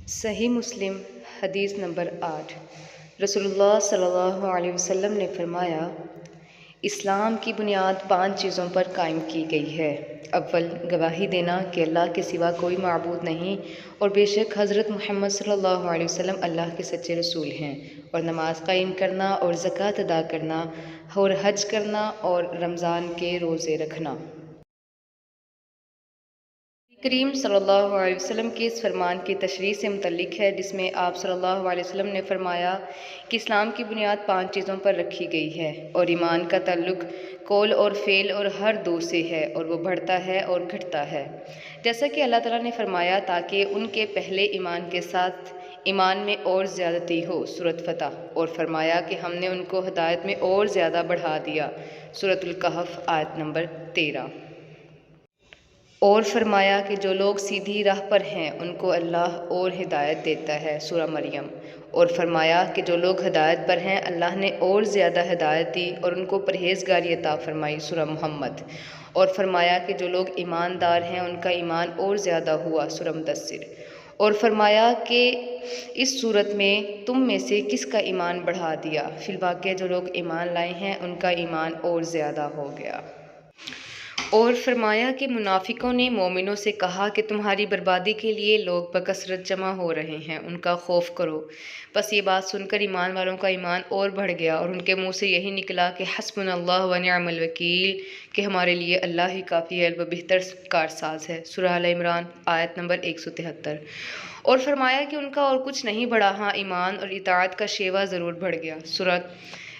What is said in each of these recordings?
صحیح مسلم حدیث نمبر 8۔ رسول اللہ صلی اللہ علیہ وسلم نے فرمایا، اسلام کی بنیاد 5 چیزوں پر قائم کی گئی ہے۔ اول، گواہی دینا کہ اللہ کے سوا کوئی معبود نہیں اور بے شک حضرت محمد صلی اللہ علیہ وسلم اللہ کے سچے رسول ہیں، اور نماز قائم کرنا اور زکوٰۃ ادا کرنا اور حج کرنا اور رمضان کے روزے رکھنا۔ کریم صلی اللہ علیہ وسلم کے اس فرمان کی تشریح سے متعلق ہے، جس میں آپ صلی اللہ علیہ وسلم نے فرمایا کہ اسلام کی بنیاد 5 چیزوں پر رکھی گئی ہے، اور ایمان کا تعلق قول اور فعل اور ہر دو سے ہے، اور وہ بڑھتا ہے اور گھٹتا ہے، جیسا کہ اللہ تعالیٰ نے فرمایا تاکہ ان کے پہلے ایمان کے ساتھ ایمان میں اور زیادتی ہو، سورۃ فتح، اور فرمایا کہ ہم نے ان کو ہدایت میں اور زیادہ بڑھا دیا، سورۃ الکہف آیت نمبر 13۔ اور فرمایا کہ جو لوگ سیدھی راہ پر ہیں ان کو اللہ اور ہدایت دیتا ہے، سورہ مریم۔ اور فرمایا کہ جو لوگ ہدایت پر ہیں اللہ نے اور زیادہ ہدایت دی اور ان کو پرہیزگاری عطا فرمائی، سورہ محمد۔ اور فرمایا کہ جو لوگ ایماندار ہیں ان کا ایمان اور زیادہ ہوا، سورہ مدثر۔ اور فرمایا کہ اس صورت میں تم میں سے کس کا ایمان بڑھا دیا، فی الواقع جو لوگ ایمان لائے ہیں ان کا ایمان اور زیادہ ہو گیا۔ اور فرمایا کہ منافقوں نے مومنوں سے کہا کہ تمہاری بربادی کے لیے لوگ بکثرت جمع ہو رہے ہیں، ان کا خوف کرو۔ بس یہ بات سن کر ایمان والوں کا ایمان اور بڑھ گیا اور ان کے منہ سے یہی نکلا کہ حسبنا اللہ و نعم الوکیل، کہ ہمارے لیے اللہ ہی کافی ہے، وہ بہتر کارساز ہے، سورہ آل عمران آیت نمبر 173۔ اور فرمایا کہ ان کا اور کچھ نہیں بڑھا، ہاں ایمان اور اطاعت کا شیوا ضرور بڑھ گیا، سورہ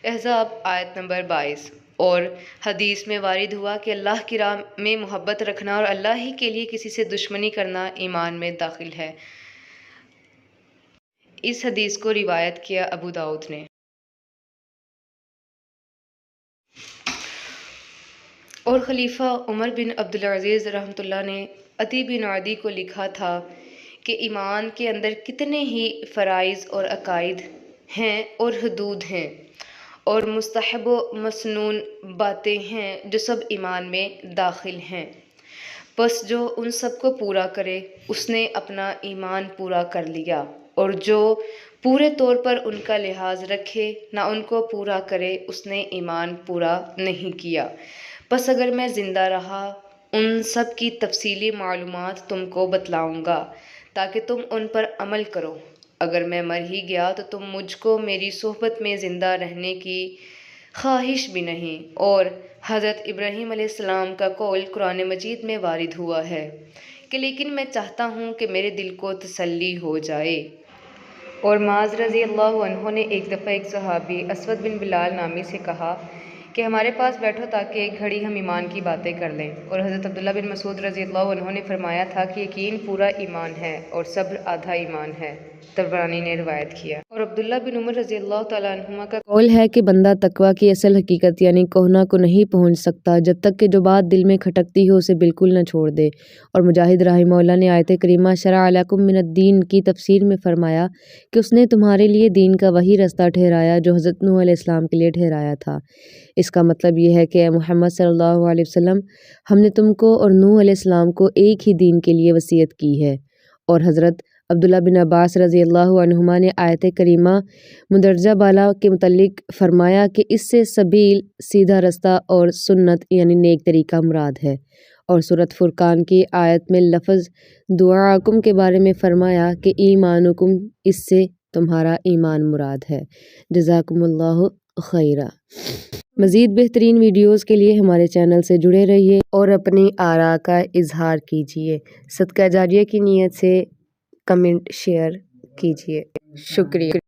احزاب آیت نمبر 22۔ اور حدیث میں وارد ہوا کہ اللہ کی راہ میں محبت رکھنا اور اللہ ہی کے لیے کسی سے دشمنی کرنا ایمان میں داخل ہے۔ اس حدیث کو روایت کیا ابو داؤد نے۔ اور خلیفہ عمر بن عبدالعزیز رحمۃ اللہ نے عدی بن عدی کو لکھا تھا کہ ایمان کے اندر کتنے ہی فرائض اور عقائد ہیں اور حدود ہیں اور مستحب و مسنون باتیں ہیں جو سب ایمان میں داخل ہیں، بس جو ان سب کو پورا کرے اس نے اپنا ایمان پورا کر لیا، اور جو پورے طور پر ان کا لحاظ رکھے نہ ان کو پورا کرے اس نے ایمان پورا نہیں کیا۔ بس اگر میں زندہ رہا ان سب کی تفصیلی معلومات تم کو بتلاؤں گا تاکہ تم ان پر عمل کرو، اگر میں مر ہی گیا تو تم مجھ کو میری صحبت میں زندہ رہنے کی خواہش بھی نہیں۔ اور حضرت ابراہیم علیہ السلام کا قول قرآن مجید میں وارد ہوا ہے کہ لیکن میں چاہتا ہوں کہ میرے دل کو تسلی ہو جائے۔ اور معاذ رضی اللہ عنہ نے ایک دفعہ ایک صحابی اسود بن بلال نامی سے کہا کہ ہمارے پاس بیٹھو تاکہ ایک گھڑی ہم ایمان کی باتیں کر لیں، اور حضرت عبداللہ بن مسعود رضی اللہ عنہ نے فرمایا تھا کہ یقین پورا ایمان ہے اور صبر آدھا ایمان ہے، طبرانی نے روایت کیا۔ اور عبداللہ بن عمر رضی اللہ تعالیٰ عنہما کا قول ہے کہ بندہ تقویٰ کی اصل حقیقت یعنی کوہنا کو نہیں پہنچ سکتا جب تک کہ جو بات دل میں کھٹکتی ہو اسے بالکل نہ چھوڑ دے۔ اور مجاہد رحمہ اللہ نے آیت کریمہ شرع لکم من الدین کی تفسیر میں فرمایا کہ اس نے تمہارے لیے دین کا وہی رستہ ٹھہرایا جو حضرت نوح علیہ السلام کے لیے ٹھہرایا تھا۔ اس کا مطلب یہ ہے کہ اے محمد صلی اللہ علیہ وسلم، ہم نے تم کو اور نوح علیہ السلام کو ایک ہی دین کے لیے وصیت کی ہے۔ اور حضرت عبداللہ بن عباس رضی اللہ عنہما نے آیت کریمہ مندرجہ بالا کے متعلق فرمایا کہ اس سے سبیل سیدھا رستہ اور سنت یعنی نیک طریقہ مراد ہے، اور سورۃ فرقان کی آیت میں لفظ دعاکم کے بارے میں فرمایا کہ ایمانکم، اس سے تمہارا ایمان مراد ہے۔ جزاکم اللہ خیرا۔ مزید بہترین ویڈیوز کے لیے ہمارے چینل سے جڑے رہیے اور اپنی آراء کا اظہار کیجیے۔ صدقہ جاریہ کی نیت سے کمنٹ شیئر کیجیے۔ شکریہ۔